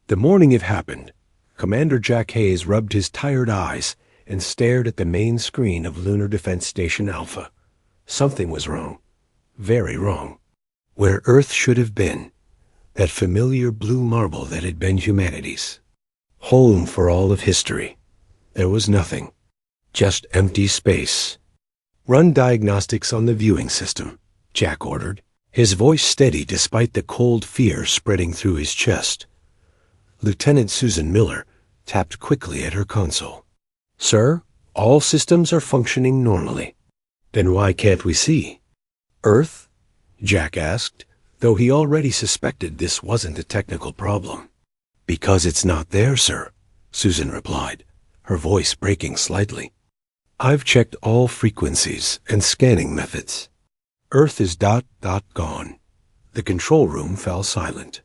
The morning it happened, Commander Jack Hayes rubbed his tired eyes and stared at the main screen of Lunar Defense Station Alpha. Something was wrong. Very wrong. Where Earth should have been, that familiar blue marble that had been humanity's, home for all of history, there was nothing. Just empty space. "Run diagnostics on the viewing system," Jack ordered, his voice steady despite the cold fear spreading through his chest. Lieutenant Susan Miller tapped quickly at her console. "Sir, all systems are functioning normally." "Then why can't we see?" "Earth?" Jack asked, though he already suspected this wasn't a technical problem. "Because it's not there, sir," Susan replied, her voice breaking slightly. "I've checked all frequencies and scanning methods. Earth is gone." The control room fell silent.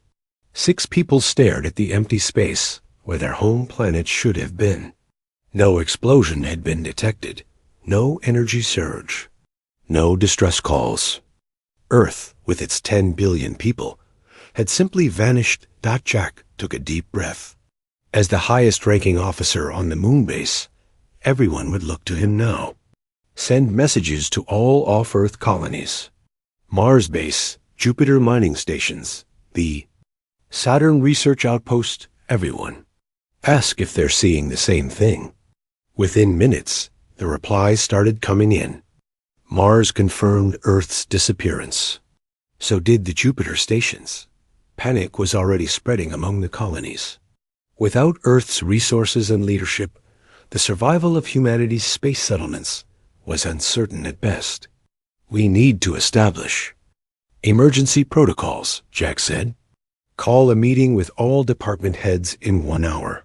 6 people stared at the empty space where their home planet should have been. No explosion had been detected, no energy surge, no distress calls. Earth, with its 10 billion people, had simply vanished. Jack took a deep breath. As the highest-ranking officer on the moon base, everyone would look to him now. Send messages to all off-Earth colonies. Mars base, Jupiter mining stations, the Saturn research outpost, everyone. Ask if they're seeing the same thing. Within minutes, the replies started coming in. Mars confirmed Earth's disappearance. So did the Jupiter stations. Panic was already spreading among the colonies. Without Earth's resources and leadership, the survival of humanity's space settlements was uncertain at best. "We need to establish emergency protocols," Jack said. "Call a meeting with all department heads in 1 hour.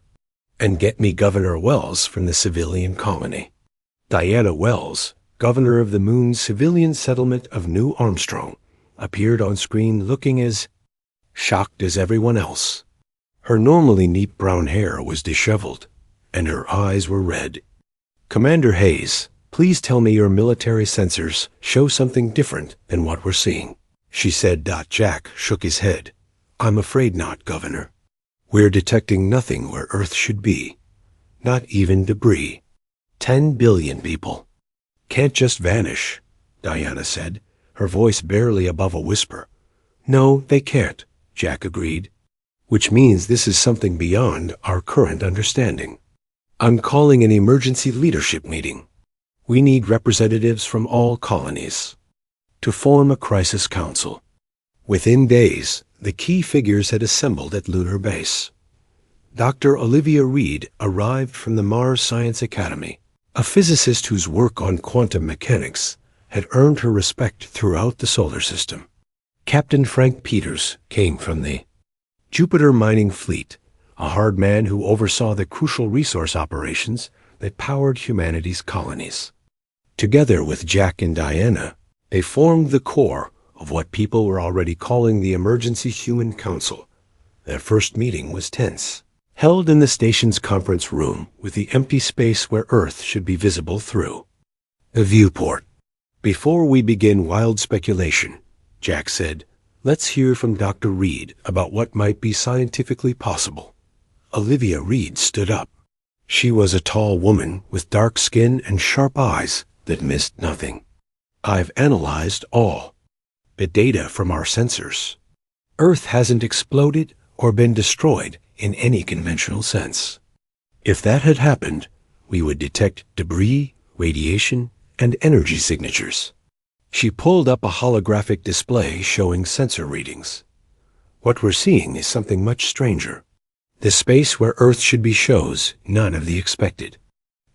And get me Governor Wells from the civilian colony." Diana Wells, governor of the moon's civilian settlement of New Armstrong, appeared on screen looking as shocked as everyone else. Her normally neat brown hair was disheveled, and her eyes were red. "Commander Hayes, please tell me your military sensors show something different than what we're seeing," she said. Jack shook his head. "I'm afraid not, Governor. We're detecting nothing where Earth should be. Not even debris. 10 billion people. Can't just vanish," Diana said, her voice barely above a whisper. "No, they can't," Jack agreed. "Which means this is something beyond our current understanding. I'm calling an emergency leadership meeting. We need representatives from all colonies to form a crisis council." Within days, the key figures had assembled at Lunar Base. Dr. Olivia Reed arrived from the Mars Science Academy, a physicist whose work on quantum mechanics had earned her respect throughout the solar system. Captain Frank Peters came from the Jupiter mining fleet, a hard man who oversaw the crucial resource operations that powered humanity's colonies. Together with Jack and Diana, they formed the core of what people were already calling the Emergency Human Council. Their first meeting was tense, held in the station's conference room with the empty space where Earth should be visible through a viewport. "Before we begin wild speculation," Jack said, "let's hear from Dr. Reed about what might be scientifically possible." Olivia Reed stood up. She was a tall woman with dark skin and sharp eyes that missed nothing. "I've analyzed all the data from our sensors. Earth hasn't exploded or been destroyed in any conventional sense. If that had happened, we would detect debris, radiation, and energy signatures." She pulled up a holographic display showing sensor readings. "What we're seeing is something much stranger. The space where Earth should be shows none of the expected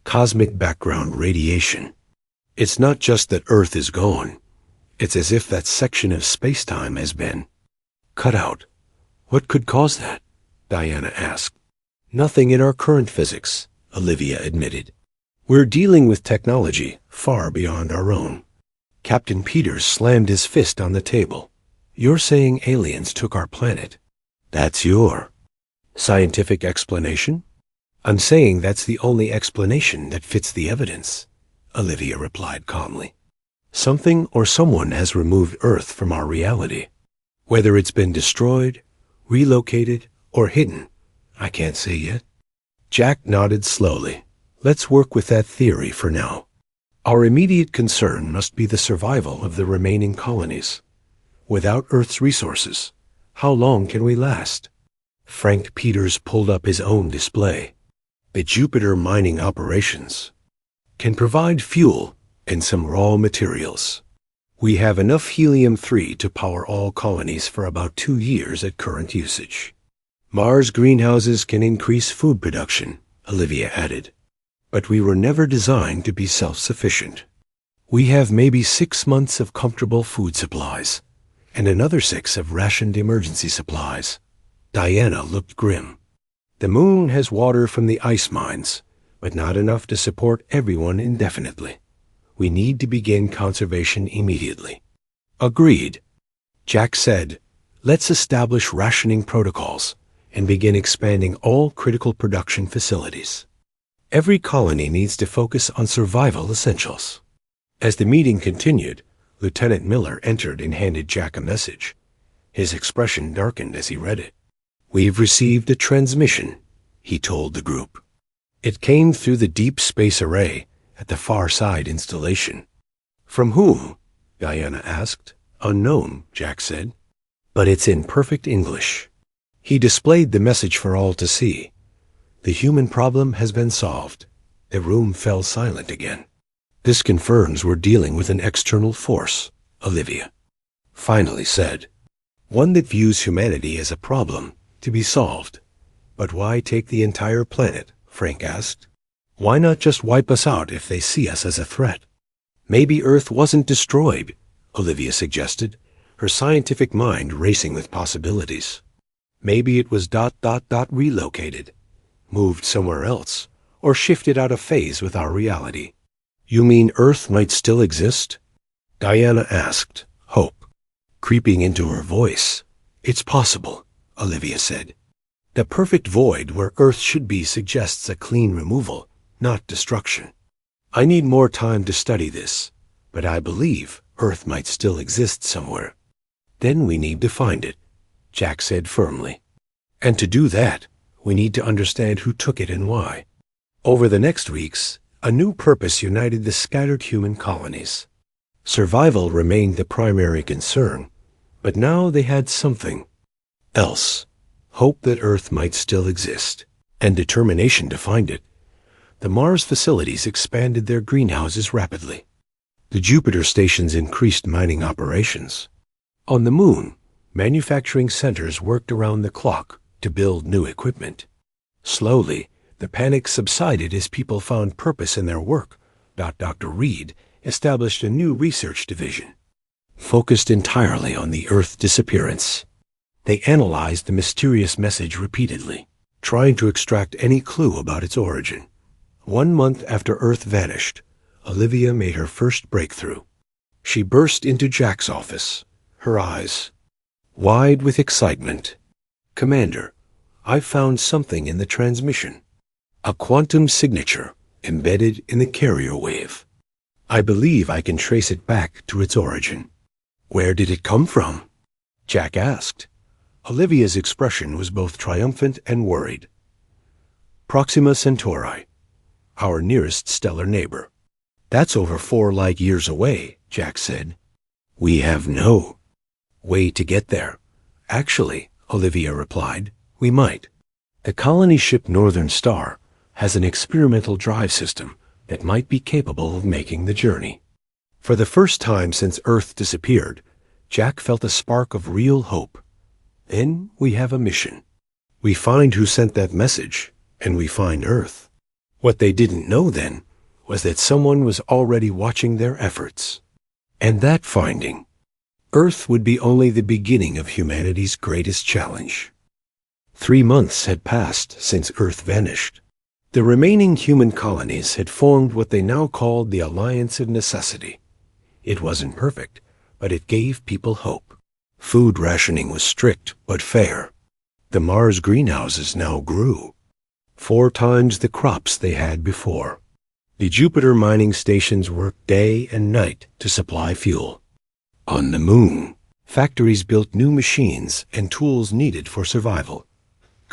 cosmic background radiation. It's not just that Earth is gone. It's as if that section of space-time has been cut out." "What could cause that?" Diana asked. "Nothing in our current physics," Olivia admitted. "We're dealing with technology far beyond our own." Captain Peters slammed his fist on the table. "You're saying aliens took our planet? That's your scientific explanation?" "I'm saying that's the only explanation that fits the evidence," Olivia replied calmly. "Something or someone has removed Earth from our reality. Whether it's been destroyed, relocated, or hidden, I can't say yet. Jack nodded slowly. Let's work with that theory for now. Our immediate concern must be the survival of the remaining colonies. Without Earth's resources, how long can we last? Frank Peters pulled up his own display. The Jupiter mining operations can provide fuel and some raw materials. We have enough helium-3 to power all colonies for about 2 years at current usage. Mars greenhouses can increase food production, Olivia added. But we were never designed to be self-sufficient. We have maybe 6 months of comfortable food supplies, and another 6 of rationed emergency supplies. Diana looked grim. The moon has water from the ice mines, but not enough to support everyone indefinitely. We need to begin conservation immediately. Agreed. Jack said, let's establish rationing protocols and begin expanding all critical production facilities. Every colony needs to focus on survival essentials. As the meeting continued, Lieutenant Miller entered and handed Jack a message. His expression darkened as he read it. We've received a transmission, he told the group. It came through the deep space array at the far side installation. From whom? Diana asked. Unknown, Jack said. But it's in perfect English. He displayed the message for all to see. The human problem has been solved. The room fell silent again. This confirms we're dealing with an external force, Olivia finally said. One that views humanity as a problem to be solved. But why take the entire planet? Frank asked. Why not just wipe us out if they see us as a threat? Maybe Earth wasn't destroyed, Olivia suggested, her scientific mind racing with possibilities. Maybe it was ... relocated, moved somewhere else, or shifted out of phase with our reality. You mean Earth might still exist? Diana asked, hope creeping into her voice. It's possible, Olivia said. The perfect void where Earth should be suggests a clean removal, not destruction. I need more time to study this, but I believe Earth might still exist somewhere. Then we need to find it, Jack said firmly. And to do that, we need to understand who took it and why. Over the next weeks, a new purpose united the scattered human colonies. Survival remained the primary concern, but now they had something else. Hope that Earth might still exist, and determination to find it. The Mars facilities expanded their greenhouses rapidly. The Jupiter stations increased mining operations. On the Moon, manufacturing centers worked around the clock to build new equipment. Slowly, the panic subsided as people found purpose in their work. Dr. Reed established a new research division, focused entirely on the Earth disappearance. They analyzed the mysterious message repeatedly, trying to extract any clue about its origin. 1 month after Earth vanished, Olivia made her first breakthrough. She burst into Jack's office, her eyes wide with excitement. Commander, I've found something in the transmission. A quantum signature embedded in the carrier wave. I believe I can trace it back to its origin. Where did it come from? Jack asked. Olivia's expression was both triumphant and worried. Proxima Centauri, our nearest stellar neighbor. That's over 4 light years away, Jack said. We have no way to get there. Actually, Olivia replied, we might. The colony ship Northern Star has an experimental drive system that might be capable of making the journey. For the first time since Earth disappeared, Jack felt a spark of real hope. Then we have a mission. We find who sent that message, and we find Earth. What they didn't know then was that someone was already watching their efforts. And that finding, Earth would be only the beginning of humanity's greatest challenge. 3 months had passed since Earth vanished. The remaining human colonies had formed what they now called the Alliance of Necessity. It wasn't perfect, but it gave people hope. Food rationing was strict but fair. The Mars greenhouses now grew 4 times the crops they had before. The Jupiter mining stations worked day and night to supply fuel. On the Moon, factories built new machines and tools needed for survival.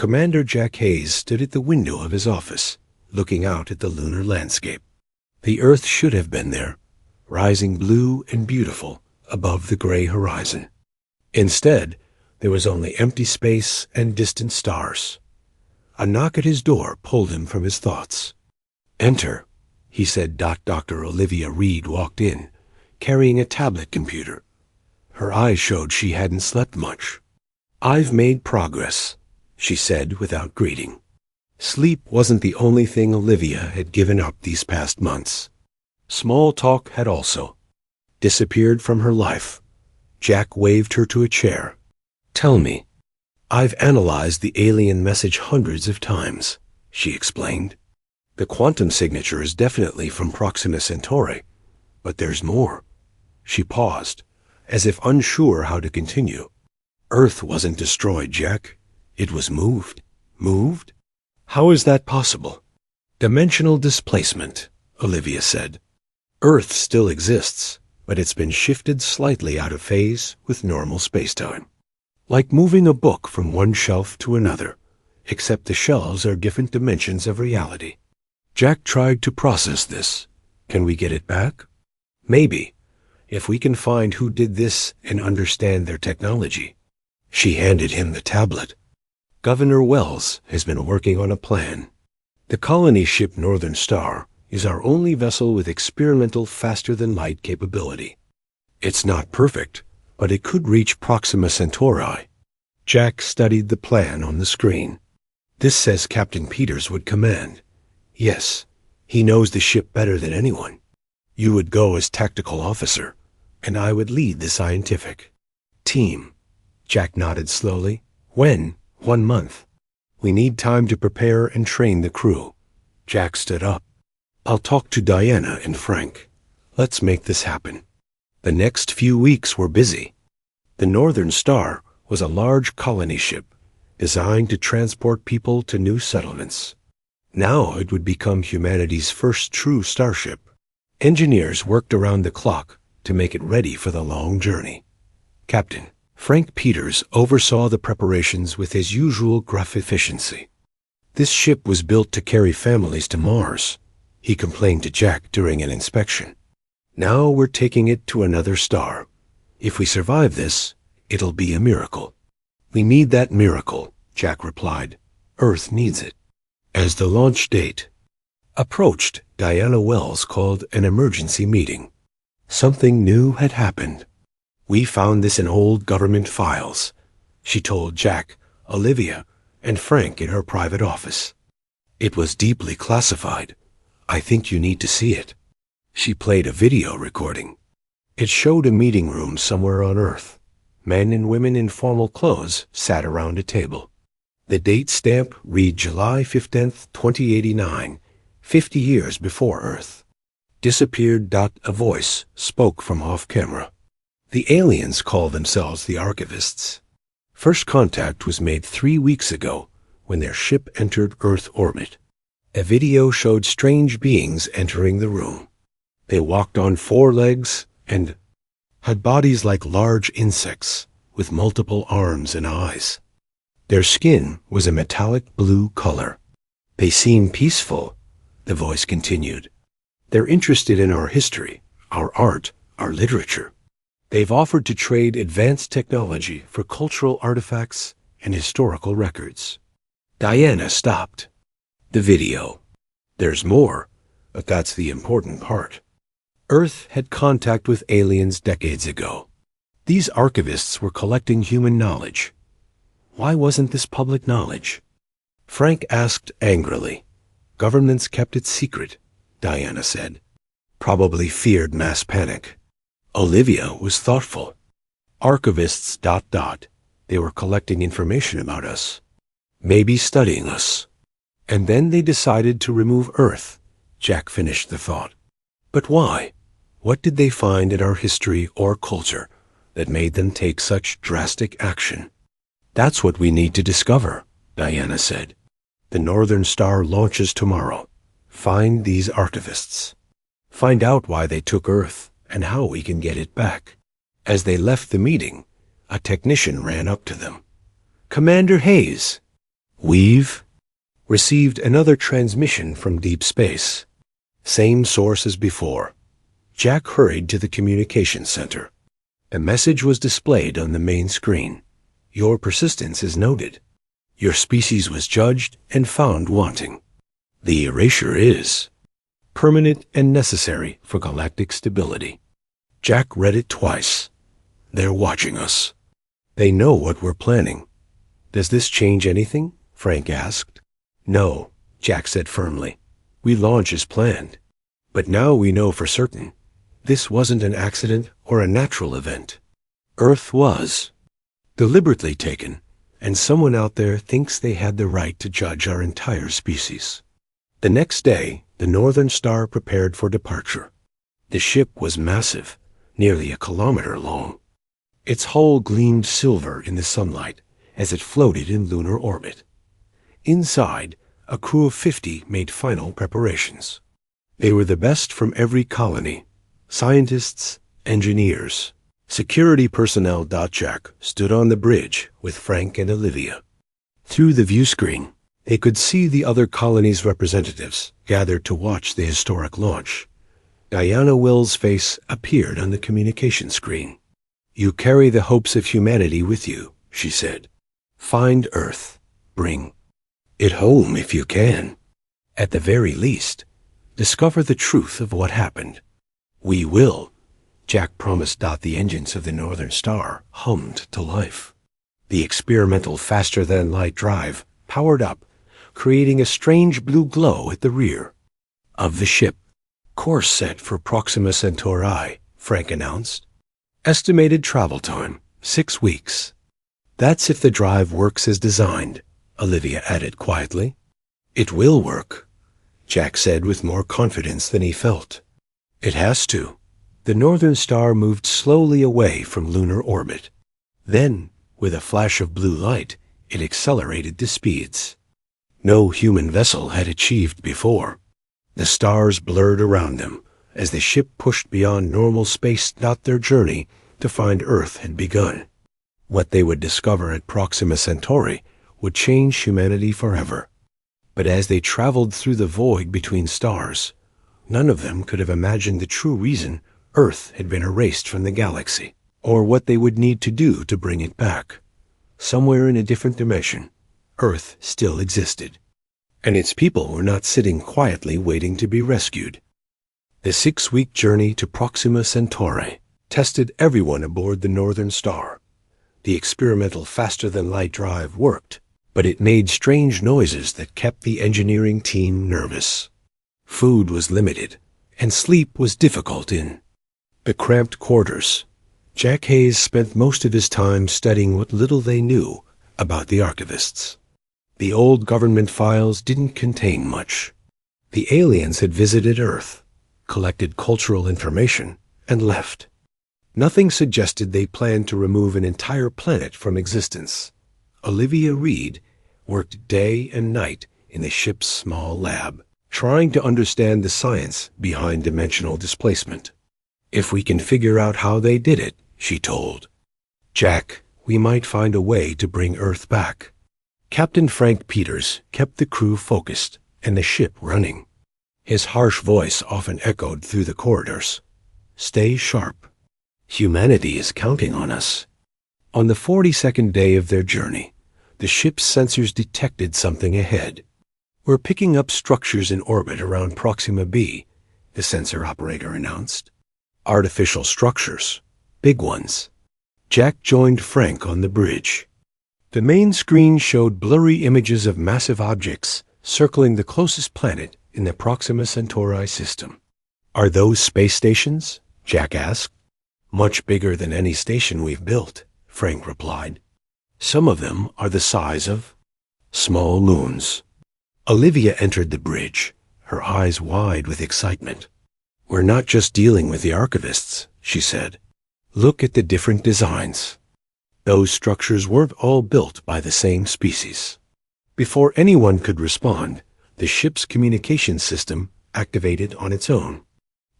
Commander Jack Hayes stood at the window of his office, looking out at the lunar landscape. The Earth should have been there, rising blue and beautiful above the gray horizon. Instead, there was only empty space and distant stars. A knock at his door pulled him from his thoughts. "Enter," he said. Dr. Olivia Reed walked in, carrying a tablet computer. Her eyes showed she hadn't slept much. "I've made progress," she said without greeting. Sleep wasn't the only thing Olivia had given up these past months. Small talk had also disappeared from her life. Jack waved her to a chair. "Tell me." "I've analyzed the alien message hundreds of times," she explained. "The quantum signature is definitely from Proxima Centauri, but there's more." She paused, as if unsure how to continue. "Earth wasn't destroyed, Jack. It was moved." "Moved? How is that possible?" "Dimensional displacement," Olivia said. "Earth still exists, but it's been shifted slightly out of phase with normal spacetime. Like moving a book from one shelf to another, except the shelves are different dimensions of reality." Jack tried to process this. "Can we get it back?" "Maybe, if we can find who did this and understand their technology." She handed him the tablet. "Governor Wells has been working on a plan. The colony ship Northern Star is our only vessel with experimental faster-than-light capability. It's not perfect, but it could reach Proxima Centauri." Jack studied the plan on the screen. "This says Captain Peters would command." "Yes, he knows the ship better than anyone. You would go as tactical officer, and I would lead the scientific team." Jack nodded slowly. "When?" "1 month. We need time to prepare and train the crew." Jack stood up. "I'll talk to Diana and Frank. Let's make this happen." The next few weeks were busy. The Northern Star was a large colony ship designed to transport people to new settlements. Now it would become humanity's first true starship. Engineers worked around the clock to make it ready for the long journey. Captain Frank Peters oversaw the preparations with his usual gruff efficiency. "This ship was built to carry families to Mars," he complained to Jack during an inspection. "Now we're taking it to another star. If we survive this, it'll be a miracle." "We need that miracle," Jack replied. "Earth needs it." As the launch date approached, Diana Wells called an emergency meeting. Something new had happened. "We found this in old government files," she told Jack, Olivia, and Frank in her private office. "It was deeply classified. I think you need to see it." She played a video recording. It showed a meeting room somewhere on Earth. Men and women in formal clothes sat around a table. The date stamp read July 15th, 2089, 50 years before Earth. Disappeared. A voice spoke from off-camera. "The aliens call themselves the Archivists. First contact was made 3 weeks ago when their ship entered Earth orbit. A video showed strange beings entering the room. They walked on 4 legs and had bodies like large insects with multiple arms and eyes. Their skin was a metallic blue color. They seem peaceful," the voice continued. "They're interested in our history, our art, our literature. They've offered to trade advanced technology for cultural artifacts and historical records." Diana stopped the video. "There's more, but that's the important part. Earth had contact with aliens decades ago. These archivists were collecting human knowledge. Why wasn't this public knowledge?" Frank asked angrily. "Governments kept it secret," Diana said. "Probably feared mass panic." Olivia was thoughtful. "Archivists ... They were collecting information about us. Maybe studying us. And then they decided to remove Earth," Jack finished the thought. "But why? What did they find in our history or culture that made them take such drastic action?" "That's what we need to discover," Diana said. "The Northern Star launches tomorrow. Find these archivists. Find out why they took Earth and how we can get it back." As they left the meeting, a technician ran up to them. "Commander Hayes!" We've received another transmission from deep space. Same source as before. Jack hurried to the communications center. A message was displayed on the main screen. Your persistence is noted. Your species was judged and found wanting. The erasure is permanent and necessary for galactic stability. Jack read it twice. They're watching us. They know what we're planning. Does this change anything? Frank asked. No, Jack said firmly. We launch as planned. But now we know for certain. This wasn't an accident or a natural event. Earth was deliberately taken, and someone out there thinks they had the right to judge our entire species. The next day, the Northern Star prepared for departure. The ship was massive, nearly a kilometer long. Its hull gleamed silver in the sunlight as it floated in lunar orbit. Inside, a crew of 50 made final preparations. They were the best from every colony: scientists, engineers, security personnel. Jack stood on the bridge with Frank and Olivia. Through the view screen, they could see the other colonies' representatives gathered to watch the historic launch. Diana Will's face appeared on the communication screen. You carry the hopes of humanity with you, she said. Find Earth. Bring it home if you can. At the very least, discover the truth of what happened. We will, Jack promised. The engines of the Northern Star hummed to life. The experimental faster-than-light drive powered up, creating a strange blue glow at the rear of the ship. Course set for Proxima Centauri, Frank announced. Estimated travel time, 6 weeks. That's if the drive works as designed, Olivia added quietly. It will work, Jack said with more confidence than he felt. It has to. The Northern Star moved slowly away from lunar orbit. Then, with a flash of blue light, it accelerated to speeds no human vessel had achieved before. The stars blurred around them as the ship pushed beyond normal space. Their journey to find Earth had begun. What they would discover at Proxima Centauri would change humanity forever. But as they traveled through the void between stars, none of them could have imagined the true reason Earth had been erased from the galaxy, or what they would need to do to bring it back. Somewhere in a different dimension, Earth still existed, and its people were not sitting quietly waiting to be rescued. The 6-week journey to Proxima Centauri tested everyone aboard the Northern Star. The experimental faster-than-light drive worked, but it made strange noises that kept the engineering team nervous. Food was limited, and sleep was difficult in the cramped quarters. Jack Hayes spent most of his time studying what little they knew about the archivists. The old government files didn't contain much. The aliens had visited Earth, collected cultural information, and left. Nothing suggested they planned to remove an entire planet from existence. Olivia Reed worked day and night in the ship's small lab, trying to understand the science behind dimensional displacement. If we can figure out how they did it, she told Jack, we might find a way to bring Earth back. Captain Frank Peters kept the crew focused and the ship running. His harsh voice often echoed through the corridors. Stay sharp. Humanity is counting on us. On the 42nd day of their journey, the ship's sensors detected something ahead. We're picking up structures in orbit around Proxima B, the sensor operator announced. Artificial structures. Big ones. Jack joined Frank on the bridge. The main screen showed blurry images of massive objects circling the closest planet in the Proxima Centauri system. Are those space stations? Jack asked. Much bigger than any station we've built, Frank replied. Some of them are the size of small loons. Olivia entered the bridge, her eyes wide with excitement. We're not just dealing with the archivists, she said. Look at the different designs. Those structures weren't all built by the same species. Before anyone could respond, the ship's communication system activated on its own.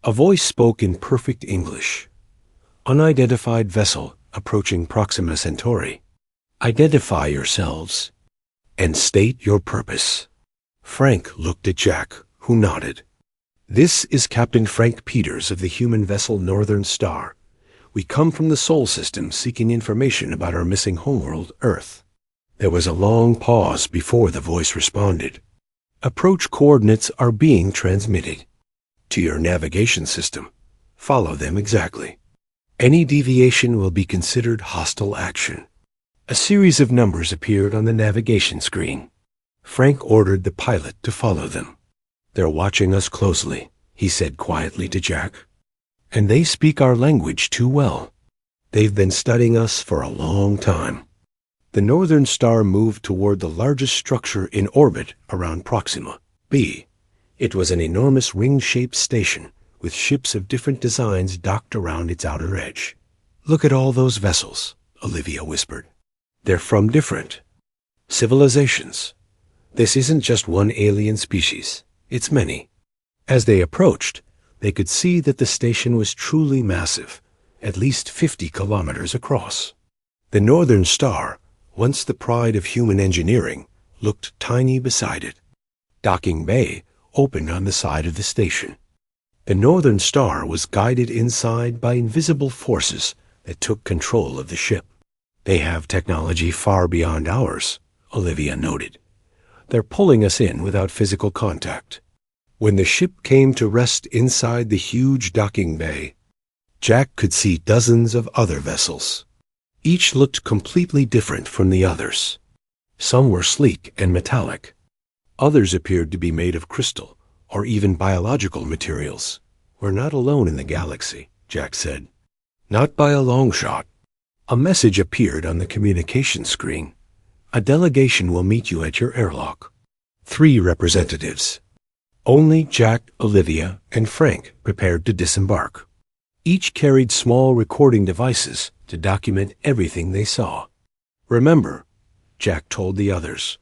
A voice spoke in perfect English. Unidentified vessel approaching Proxima Centauri. Identify yourselves. and state your purpose." Frank looked at Jack, who nodded. "This is Captain Frank Peters of the human vessel Northern Star. We come from the Sol System seeking information about our missing homeworld, Earth." There was a long pause before the voice responded. "Approach coordinates are being transmitted to your navigation system. Follow them exactly. Any deviation will be considered hostile action." A series of numbers appeared on the navigation screen. Frank ordered the pilot to follow them. "They're watching us closely," he said quietly to Jack. "And they speak our language too well. They've been studying us for a long time." The Northern Star moved toward the largest structure in orbit around Proxima b. It was an enormous ring-shaped station with ships of different designs docked around its outer edge. "Look at all those vessels," Olivia whispered. "They're from different civilizations. This isn't just one alien species, it's many." As they approached, they could see that the station was truly massive, at least 50 kilometers across. The Northern Star, once the pride of human engineering, looked tiny beside it. Docking Bay opened on the side of the station. The Northern Star was guided inside by invisible forces that took control of the ship. "They have technology far beyond ours," Olivia noted. "They're pulling us in without physical contact." When the ship came to rest inside the huge docking bay, Jack could see dozens of other vessels. Each looked completely different from the others. Some were sleek and metallic. Others appeared to be made of crystal or even biological materials. "We're not alone in the galaxy," Jack said. "Not by a long shot." A message appeared on the communication screen. "A delegation will meet you at your airlock." 3 representatives. Only Jack, Olivia, and Frank prepared to disembark. Each carried small recording devices to document everything they saw. "Remember," Jack told the others,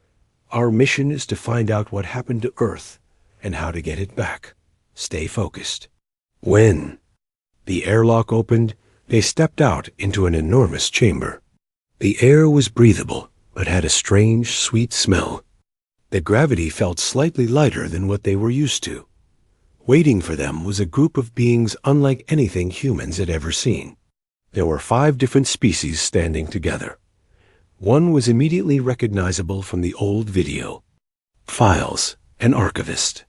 "our mission is to find out what happened to Earth and how to get it back. Stay focused." When the airlock opened, they stepped out into an enormous chamber. The air was breathable, but had a strange, sweet smell. The gravity felt slightly lighter than what they were used to. Waiting for them was a group of beings unlike anything humans had ever seen. There were 5 different species standing together. One was immediately recognizable from the old video. Files, an archivist.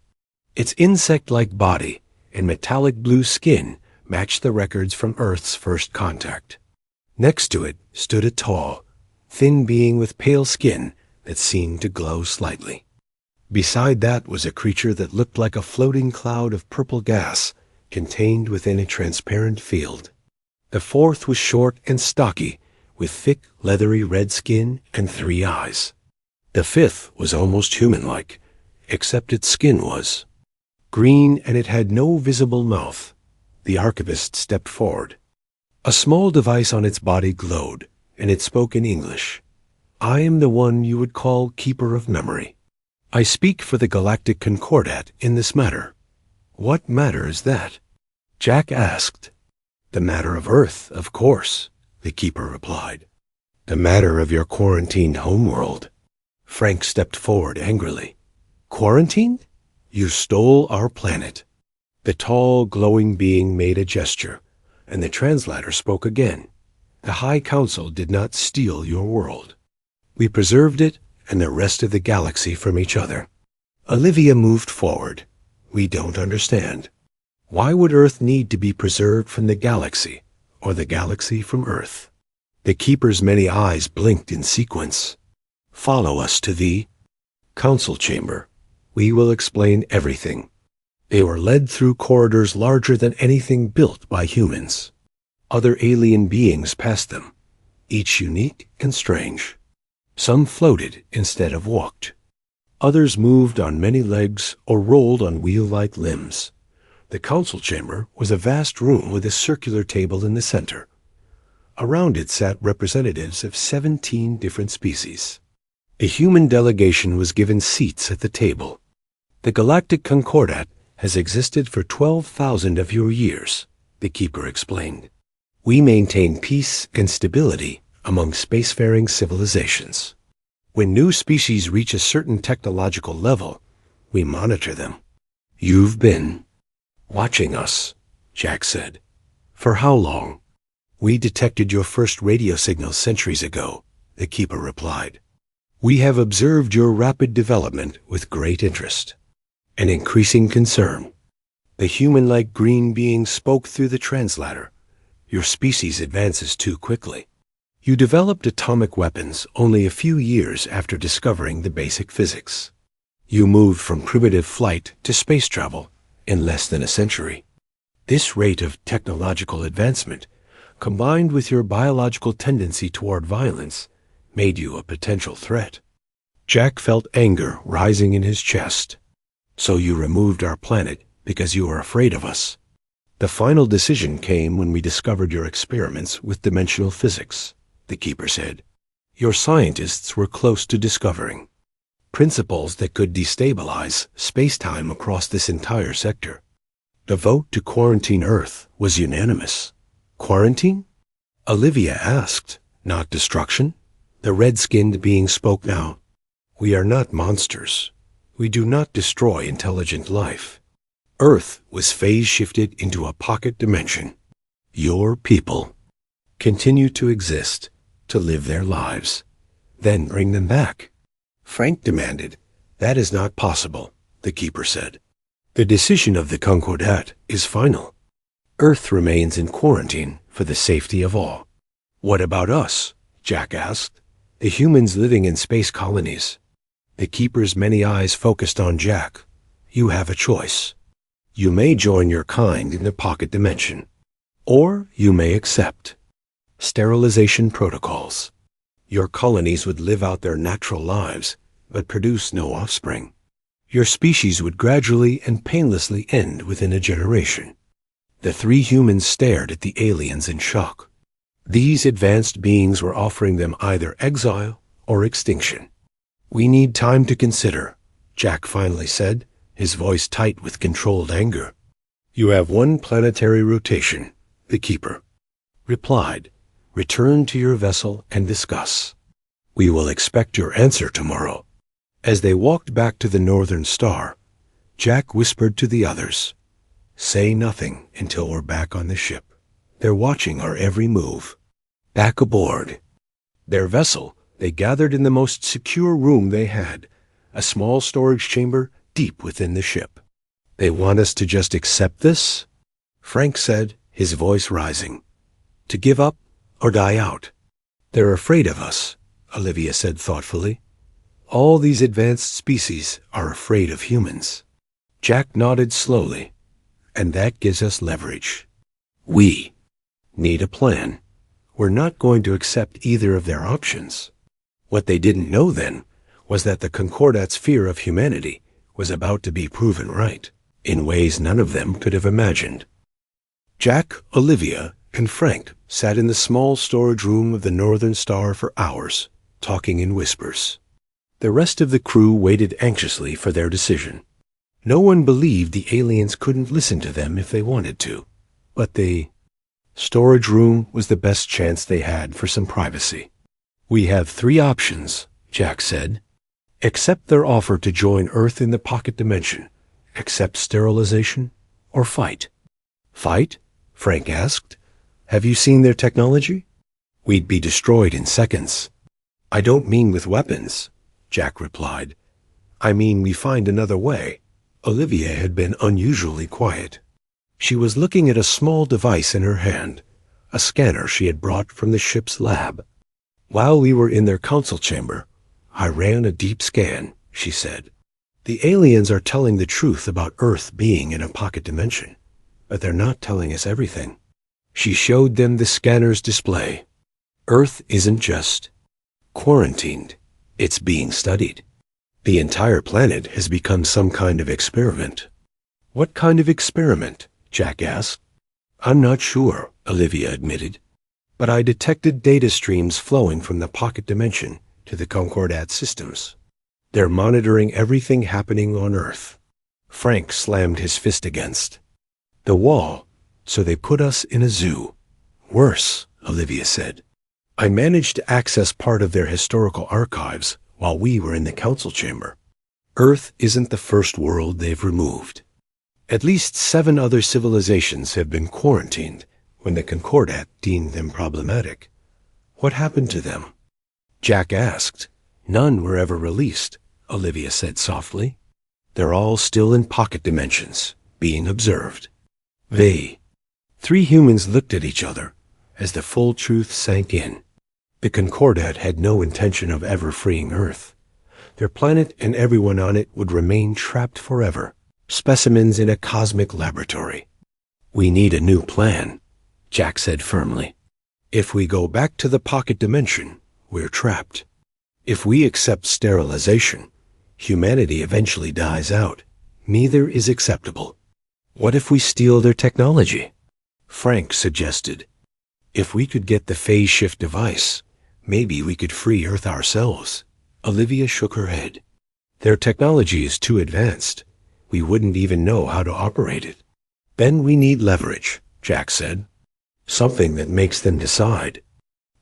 Its insect-like body and metallic blue skin matched the records from Earth's first contact. Next to it stood a tall, thin being with pale skin that seemed to glow slightly. Beside that was a creature that looked like a floating cloud of purple gas contained within a transparent field. The 4th was short and stocky, with thick, leathery red skin and 3 eyes. The 5th was almost human-like, except its skin was green and it had no visible mouth. The archivist stepped forward. A small device on its body glowed, and it spoke in English. "I am the one you would call Keeper of Memory. I speak for the Galactic Concordat in this matter." "What matter is that?" Jack asked. "The matter of Earth, of course," the Keeper replied. "The matter of your quarantined homeworld." Frank stepped forward angrily. "Quarantined? You stole our planet." The tall, glowing being made a gesture, and the translator spoke again. "The High Council did not steal your world. We preserved it and the rest of the galaxy from each other." Olivia moved forward. "We don't understand. Why would Earth need to be preserved from the galaxy, or the galaxy from Earth?" The Keeper's many eyes blinked in sequence. "Follow us to the council chamber. We will explain everything." They were led through corridors larger than anything built by humans. Other alien beings passed them, each unique and strange. Some floated instead of walked. Others moved on many legs or rolled on wheel-like limbs. The council chamber was a vast room with a circular table in the center. Around it sat representatives of 17 different species. A human delegation was given seats at the table. "The Galactic Concordat has existed for 12,000 of your years," the Keeper explained. "We maintain peace and stability among spacefaring civilizations." When new species reach a certain technological level, we monitor them. You've been watching us, Jack said. For how long? We detected your first radio signal centuries ago, the keeper replied. We have observed your rapid development with great interest and increasing concern. The human-like green being spoke through the translator. Your species advances too quickly. You developed atomic weapons only a few years after discovering the basic physics. You moved from primitive flight to space travel in less than a century. This rate of technological advancement, combined with your biological tendency toward violence, made you a potential threat. Jack felt anger rising in his chest. So you removed our planet because you were afraid of us. The final decision came when we discovered your experiments with dimensional physics, the keeper said. Your scientists were close to discovering principles that could destabilize space-time across this entire sector. The vote to quarantine Earth was unanimous. Quarantine? Olivia asked. Not destruction? The red-skinned being spoke now. We are not monsters. We do not destroy intelligent life. Earth was phase-shifted into a pocket dimension. Your people continue to exist, to live their lives. Then bring them back. Frank demanded. That is not possible, the keeper said. The decision of the Concordat is final. Earth remains in quarantine for the safety of all. What about us? Jack asked. The humans living in space colonies. The keeper's many eyes focused on Jack. You have a choice. You may join your kind in the pocket dimension, or you may accept sterilization protocols. Your colonies would live out their natural lives, but produce no offspring. Your species would gradually and painlessly end within a generation. The three humans stared at the aliens in shock. These advanced beings were offering them either exile or extinction. We need time to consider, Jack finally said, his voice tight with controlled anger. You have one planetary rotation, the keeper replied. Return to your vessel and discuss. We will expect your answer tomorrow. As they walked back to the Northern Star, Jack whispered to the others, Say nothing until we're back on the ship. They're watching our every move. Back aboard their vessel, they gathered in the most secure room they had, a small storage chamber deep within the ship. They want us to just accept this? Frank said, his voice rising. To give up or die out? They're afraid of us, Olivia said thoughtfully. All these advanced species are afraid of humans. Jack nodded slowly. And that gives us leverage. We need a plan. We're not going to accept either of their options. What they didn't know then was that the Concordat's fear of humanity was about to be proven right, in ways none of them could have imagined. Jack, Olivia, and Frank sat in the small storage room of the Northern Star for hours, talking in whispers. The rest of the crew waited anxiously for their decision. No one believed the aliens couldn't listen to them if they wanted to, but the storage room was the best chance they had for some privacy. We have three options, Jack said. Accept their offer to join Earth in the pocket dimension, accept sterilization, or fight. Fight? Frank asked. Have you seen their technology? We'd be destroyed in seconds. I don't mean with weapons, Jack replied. I mean we find another way. Olivia had been unusually quiet. She was looking at a small device in her hand, a scanner she had brought from the ship's lab. While we were in their council chamber, I ran a deep scan, she said. The aliens are telling the truth about Earth being in a pocket dimension, but they're not telling us everything. She showed them the scanner's display. Earth isn't just quarantined, it's being studied. The entire planet has become some kind of experiment. What kind of experiment? Jack asked. I'm not sure, Olivia admitted, but I detected data streams flowing from the pocket dimension to the Concordat systems. They're monitoring everything happening on Earth. Frank slammed his fist against the wall, so they put us in a zoo. Worse, Olivia said. I managed to access part of their historical archives while we were in the council chamber. Earth isn't the first world they've removed. At least 7 other civilizations have been quarantined when the Concordat deemed them problematic. What happened to them? Jack asked. None were ever released, Olivia said softly. They're all still in pocket dimensions, being observed. They. 3 humans looked at each other as the full truth sank in. The Concordat had no intention of ever freeing Earth. Their planet and everyone on it would remain trapped forever, specimens in a cosmic laboratory. We need a new plan, Jack said firmly. If we go back to the pocket dimension, we're trapped. If we accept sterilization, humanity eventually dies out. Neither is acceptable. What if we steal their technology? Frank suggested. If we could get the phase shift device, maybe we could free Earth ourselves. Olivia shook her head. Their technology is too advanced. We wouldn't even know how to operate it. Then we need leverage, Jack said. Something that makes them decide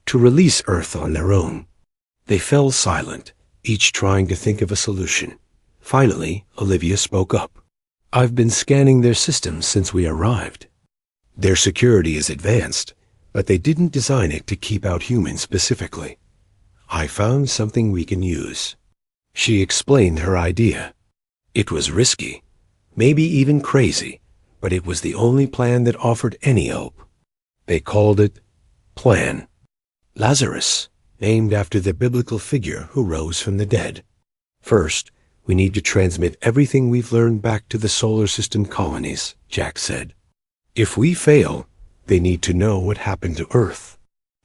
to release Earth on their own. They fell silent, each trying to think of a solution. Finally, Olivia spoke up. I've been scanning their systems since we arrived. Their security is advanced, but they didn't design it to keep out humans specifically. I found something we can use. She explained her idea. It was risky, maybe even crazy, but it was the only plan that offered any hope. They called it Plan Lazarus, named after the biblical figure who rose from the dead. First, we need to transmit everything we've learned back to the solar system colonies, Jack said. If we fail, they need to know what happened to Earth.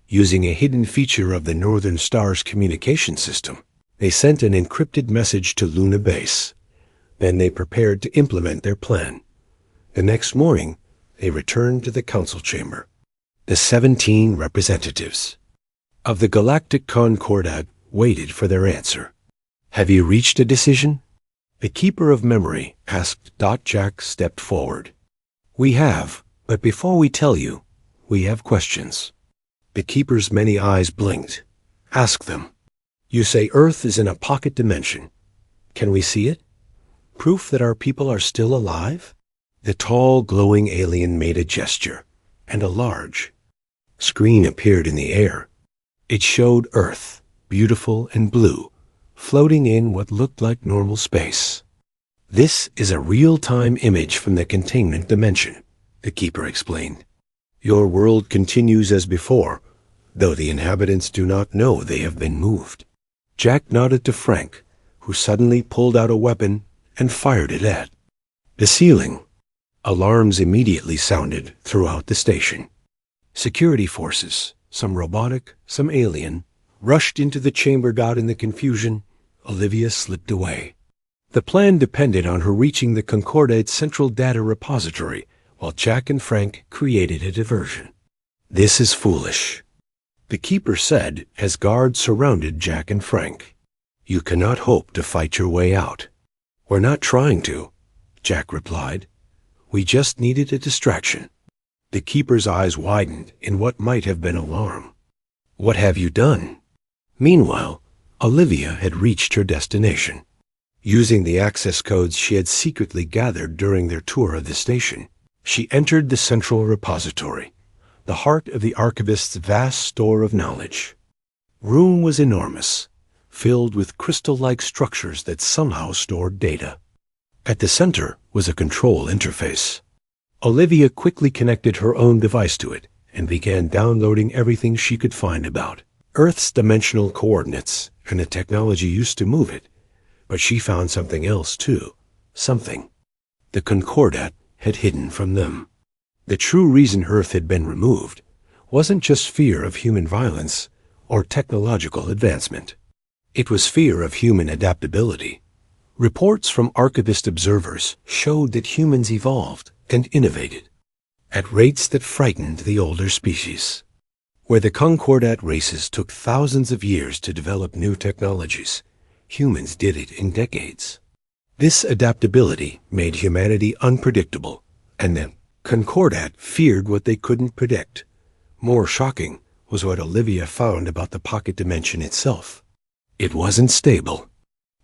Using a hidden feature of the Northern Star's communication system, they sent an encrypted message to Luna Base. Then they prepared to implement their plan. The next morning, they returned to the council chamber. The 17 representatives of the Galactic Concordat waited for their answer. Have you reached a decision? The Keeper of Memory asked. Jack stepped forward. We have, but before we tell you, we have questions. The Keeper's many eyes blinked. Ask them. You say Earth is in a pocket dimension. Can we see it? Proof that our people are still alive? The tall, glowing alien made a gesture, and a large screen appeared in the air. It showed Earth, beautiful and blue, floating in what looked like normal space. This is a real-time image from the containment dimension, the Keeper explained. Your world continues as before, though the inhabitants do not know they have been moved. Jack nodded to Frank, who suddenly pulled out a weapon and fired it at the ceiling. Alarms immediately sounded throughout the station. Security forces, some robotic, some alien, rushed into the chamber. In the confusion, Olivia slipped away. The plan depended on her reaching the Concordat's central data repository, while Jack and Frank created a diversion. This is foolish, the Keeper said as guards surrounded Jack and Frank. You cannot hope to fight your way out. We're not trying to, Jack replied. We just needed a distraction. The Keeper's eyes widened in what might have been alarm. What have you done? Meanwhile, Olivia had reached her destination. Using the access codes she had secretly gathered during their tour of the station, she entered the central repository, the heart of the archivist's vast store of knowledge. Room was enormous, filled with crystal-like structures that somehow stored data. At the center was a control interface. Olivia quickly connected her own device to it and began downloading everything she could find about Earth's dimensional coordinates and the technology used to move it. But she found something else, too. Something the Concordat had hidden from them. The true reason Earth had been removed wasn't just fear of human violence or technological advancement. It was fear of human adaptability. Reports from archivist observers showed that humans evolved and innovated at rates that frightened the older species. Where the Concordat races took thousands of years to develop new technologies, humans did it in decades. This adaptability made humanity unpredictable, and the Concordat feared what they couldn't predict. More shocking was what Olivia found about the pocket dimension itself. It wasn't stable.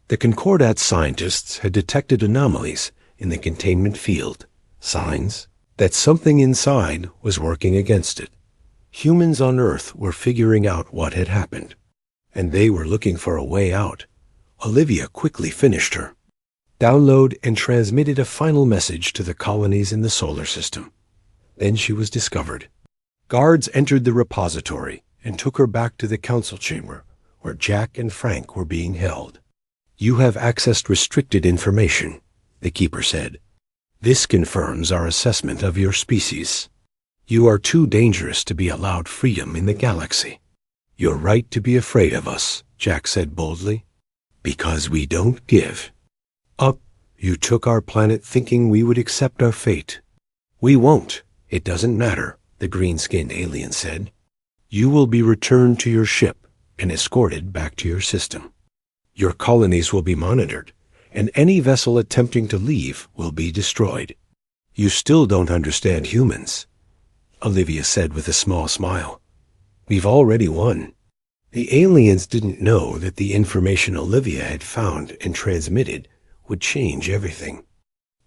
The Concordat scientists had detected anomalies in the containment field, signs that something inside was working against it. Humans on Earth were figuring out what had happened, and they were looking for a way out. Olivia quickly finished her. Download and transmitted a final message to the colonies in the solar system. Then she was discovered. Guards entered the repository and took her back to the council chamber, where Jack and Frank were being held. You have accessed restricted information, the keeper said. This confirms our assessment of your species. You are too dangerous to be allowed freedom in the galaxy. You're right to be afraid of us, Jack said boldly. Because we don't give up. You took our planet thinking we would accept our fate. We won't. It doesn't matter, the green-skinned alien said. You will be returned to your ship and escorted back to your system. Your colonies will be monitored, and any vessel attempting to leave will be destroyed. You still don't understand humans, Olivia said with a small smile. We've already won. The aliens didn't know that the information Olivia had found and transmitted would change everything.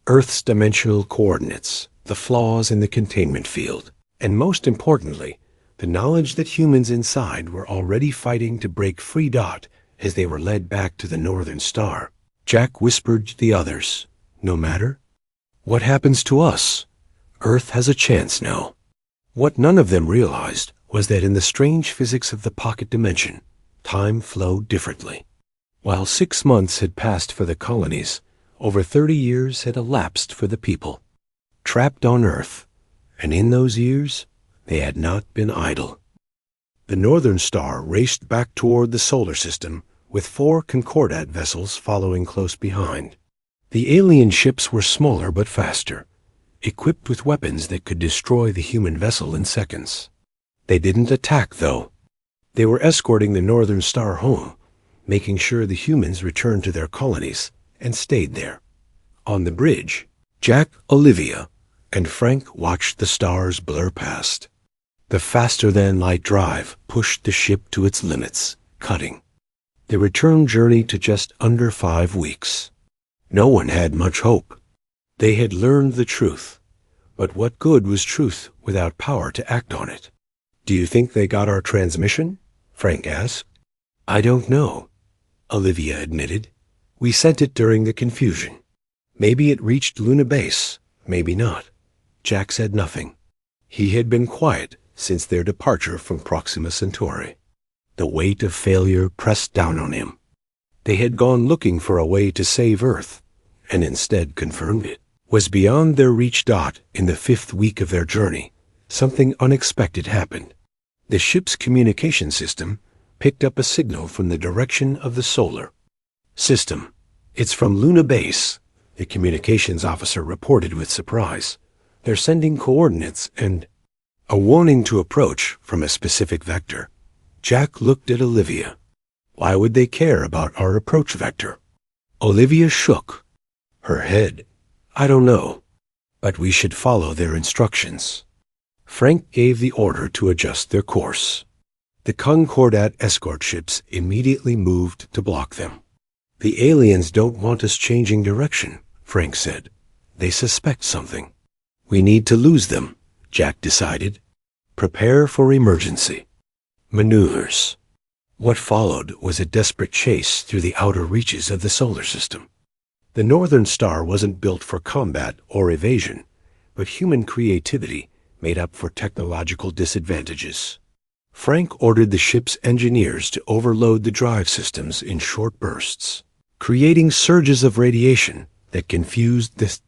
Earth's dimensional coordinates, the flaws in the containment field, and most importantly, the knowledge that humans inside were already fighting to break free Dot as they were led back to the Northern Star. Jack whispered to the others, no matter what happens to us, Earth has a chance now. What none of them realized was that in the strange physics of the pocket dimension, time flowed differently. While 6 months had passed for the colonies, over 30 years had elapsed for the people. Trapped on Earth, and in those years, they had not been idle. The Northern Star raced back toward the solar system, with 4 Concordat vessels following close behind. The alien ships were smaller but faster, equipped with weapons that could destroy the human vessel in seconds. They didn't attack, though. They were escorting the Northern Star home, making sure the humans returned to their colonies and stayed there. On the bridge, Jack, Olivia, and Frank watched the stars blur past. The faster-than-light drive pushed the ship to its limits, cutting. The return journey to just under 5 weeks. No one had much hope. They had learned the truth, but what good was truth without power to act on it? Do you think they got our transmission? Frank asked. I don't know, Olivia admitted. We sent it during the confusion. Maybe it reached Luna Base, maybe not. Jack said nothing. He had been quiet since their departure from Proxima Centauri. The weight of failure pressed down on him. They had gone looking for a way to save Earth, and instead confirmed it. Was beyond their reach. In the 5th week of their journey, something unexpected happened. The ship's communication system picked up a signal from the direction of the solar system. It's from Luna Base, the communications officer reported with surprise. They're sending coordinates and a warning to approach from a specific vector. Jack looked at Olivia. Why would they care about our approach vector? Olivia shook her head. I don't know, but we should follow their instructions. Frank gave the order to adjust their course. The Concordat escort ships immediately moved to block them. The aliens don't want us changing direction, Frank said. They suspect something. We need to lose them, Jack decided. Prepare for emergency maneuvers. What followed was a desperate chase through the outer reaches of the solar system. The Northern Star wasn't built for combat or evasion, but human creativity made up for technological disadvantages. Frank ordered the ship's engineers to overload the drive systems in short bursts, creating surges of radiation that confused the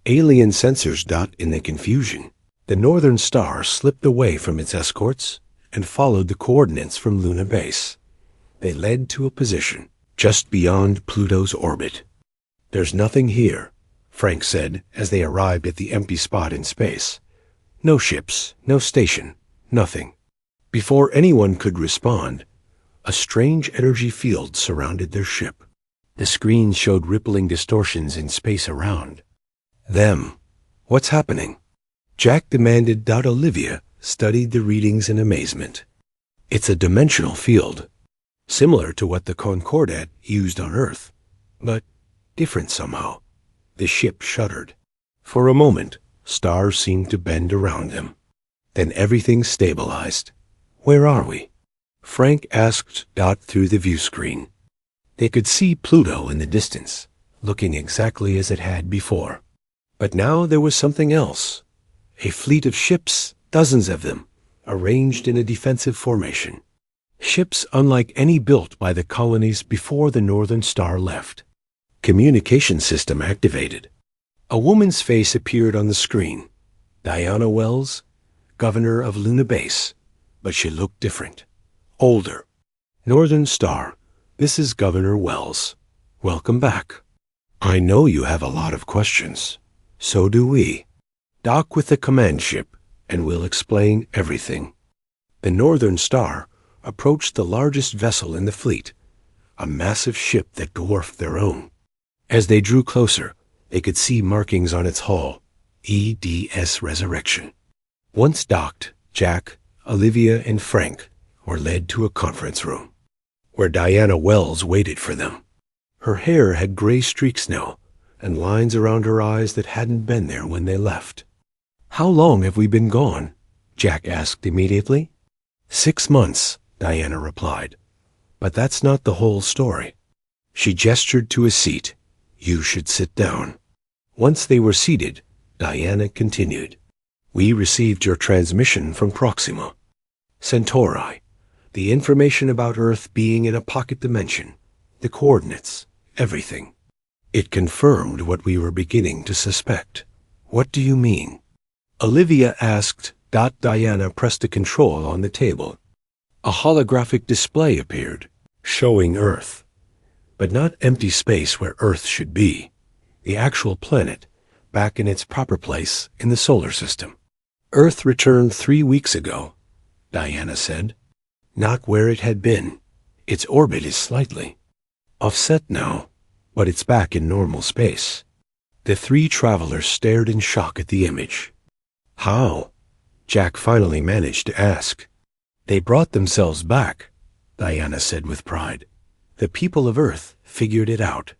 alien sensors. In the confusion, the Northern Star slipped away from its escorts and followed the coordinates from Luna Base. They led to a position just beyond Pluto's orbit. There's nothing here, Frank said as they arrived at the empty spot in space. No ships, no station, nothing. Before anyone could respond, a strange energy field surrounded their ship. The screen showed rippling distortions in space around them. What's happening? Jack demanded. Olivia studied the readings in amazement. It's a dimensional field. similar to what the Concordat used on Earth, but different somehow. The ship shuddered. For a moment, stars seemed to bend around them. Then everything stabilized. "Where are we?" Frank asked Dot through the view screen. They could see Pluto in the distance, looking exactly as it had before. But now there was something else. A fleet of ships, dozens of them, arranged in a defensive formation. Ships unlike any built by the colonies before the Northern Star left. Communication system activated. A woman's face appeared on the screen. Diana Wells, governor of Luna Base, but she looked different. Older. "Northern Star, this is Governor Wells. Welcome back. I know you have a lot of questions. So do we. Dock with the command ship, and we'll explain everything." The Northern Star approached the largest vessel in the fleet, a massive ship that dwarfed their own. As they drew closer, they could see markings on its hull, EDS Resurrection. Once docked, Jack, Olivia, and Frank were led to a conference room, where Diana Wells waited for them. Her hair had gray streaks now, and lines around her eyes that hadn't been there when they left. "How long have we been gone?" Jack asked immediately. 6 months, Diana replied. "But that's not the whole story." She gestured to a seat. "You should sit down." Once they were seated, Diana continued. "We received your transmission from Proxima. Centauri, the information about Earth being in a pocket dimension, the coordinates, everything. It confirmed what we were beginning to suspect." "What do you mean?" Olivia asked. Diana pressed a control on the table. A holographic display appeared, showing Earth, but not empty space where Earth should be. The actual planet, back in its proper place in the solar system. "Earth returned 3 weeks ago," Diana said. "Not where it had been. Its orbit is slightly offset now, but it's back in normal space." The 3 travelers stared in shock at the image. "How?" Jack finally managed to ask. "They brought themselves back," Diana said with pride. "The people of Earth figured it out."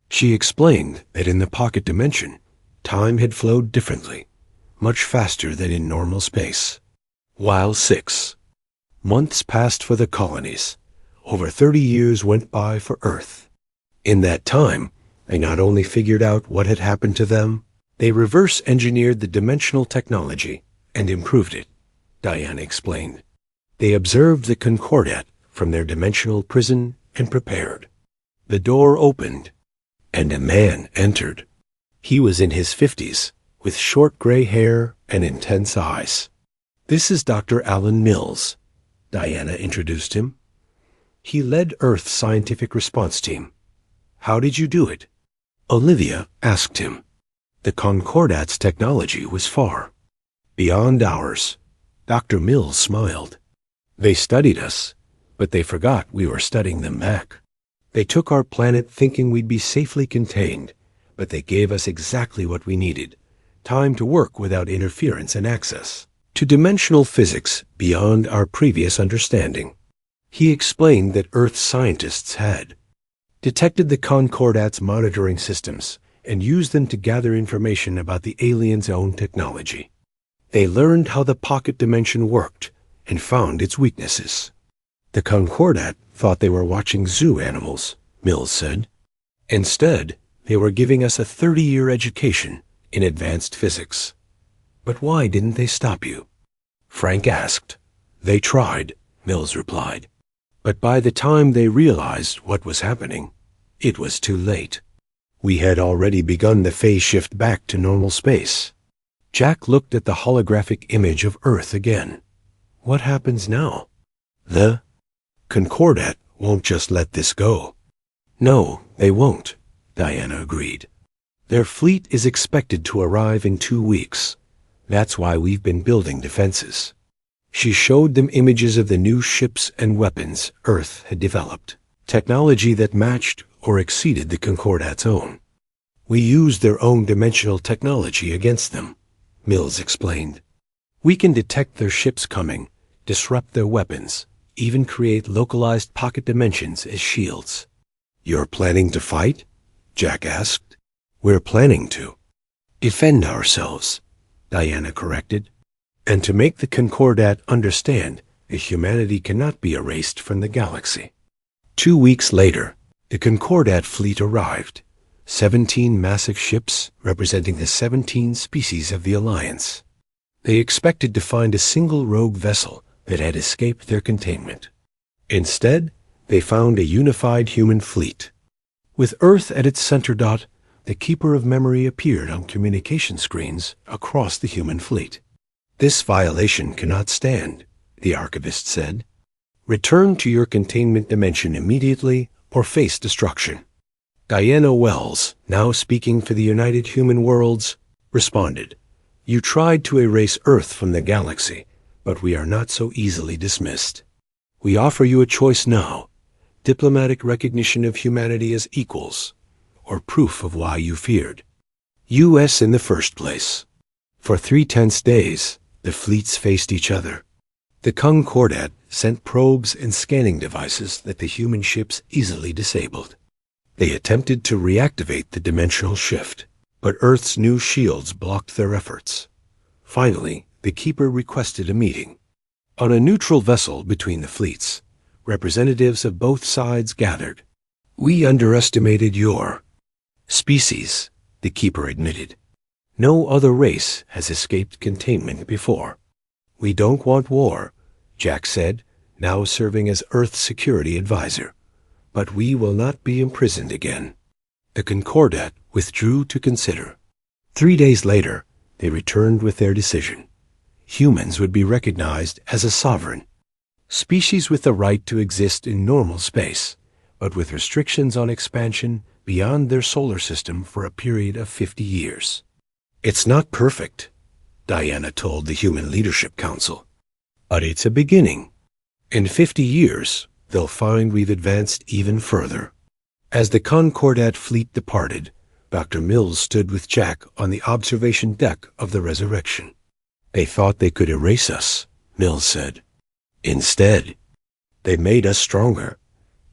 She explained that in the pocket dimension, time had flowed differently, much faster than in normal space. While 6 months passed for the colonies, over 30 years went by for Earth. In that time, they not only figured out what had happened to them, they reverse-engineered the dimensional technology and improved it, Diana explained. They observed the Concordat from their dimensional prison and prepared. The door opened, and a man entered. He was in his 50s, with short gray hair and intense eyes. "This is Dr. Alan Mills," Diana introduced him. He led Earth's scientific response team. "How did you do it?" Olivia asked him. The Concordat's technology was far beyond ours. Dr. Mills smiled. "They studied us, but they forgot we were studying them back. They took our planet thinking we'd be safely contained, but they gave us exactly what we needed, time to work without interference and access to dimensional physics beyond our previous understanding." He explained that Earth scientists had detected the Concordat's monitoring systems and used them to gather information about the aliens' own technology. They learned how the pocket dimension worked and found its weaknesses. "The Concordat thought they were watching zoo animals," Mills said. "Instead, they were giving us a 30-year education in advanced physics." "But why didn't they stop you?" Frank asked. "They tried," Mills replied. "But by the time they realized what was happening, it was too late. We had already begun the phase shift back to normal space." Jack looked at the holographic image of Earth again. "What happens now?" "The Concordat won't just let this go." "No, they won't," Diana agreed. "Their fleet is expected to arrive in 2 weeks. That's why we've been building defenses." She showed them images of the new ships and weapons Earth had developed, technology that matched or exceeded the Concordat's own. "We used their own dimensional technology against them," Mills explained. "We can detect their ships coming, disrupt their weapons, even create localized pocket dimensions as shields. "You're planning to fight?" Jack asked. "We're planning to defend ourselves," Diana corrected. "And to make the Concordat understand that humanity cannot be erased from the galaxy." 2 weeks later, the Concordat fleet arrived, 17 massive ships representing the 17 species of the Alliance. They expected to find a single rogue vessel that had escaped their containment. Instead, they found a unified human fleet. With Earth at its center dot, the Keeper of Memory appeared on communication screens across the human fleet. "This violation cannot stand," the archivist said. "Return to your containment dimension immediately or face destruction." Diana Wells, now speaking for the United Human Worlds, responded, "You tried to erase Earth from the galaxy, but we are not so easily dismissed. We offer you a choice now: diplomatic recognition of humanity as equals, or proof of why you feared. U.S. in the first place." For 3 tense days, the fleets faced each other. The Concordat sent probes and scanning devices that the human ships easily disabled. They attempted to reactivate the dimensional shift, but Earth's new shields blocked their efforts. Finally, the Keeper requested a meeting. On a neutral vessel between the fleets, representatives of both sides gathered. "We underestimated your species," the Keeper admitted. "No other race has escaped containment before." "We don't want war," Jack said, now serving as Earth's security advisor. "But we will not be imprisoned again." The Concordat withdrew to consider. 3 days later, they returned with their decision. Humans would be recognized as a sovereign species with the right to exist in normal space, but with restrictions on expansion beyond their solar system for a period of 50 years. "It's not perfect," Diana told the Human Leadership Council, "but it's a beginning. In 50 years, they'll find we've advanced even further." As the Concordat fleet departed, Dr. Mills stood with Jack on the observation deck of the Resurrection. "They thought they could erase us," Mills said. "Instead, they made us stronger,"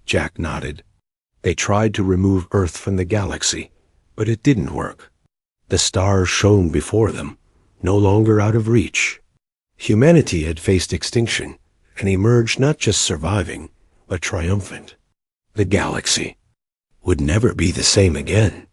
Jack nodded. "They tried to remove Earth from the galaxy, but it didn't work. The stars shone before them, no longer out of reach. Humanity had faced extinction and emerged not just surviving, but triumphant. The galaxy would never be the same again."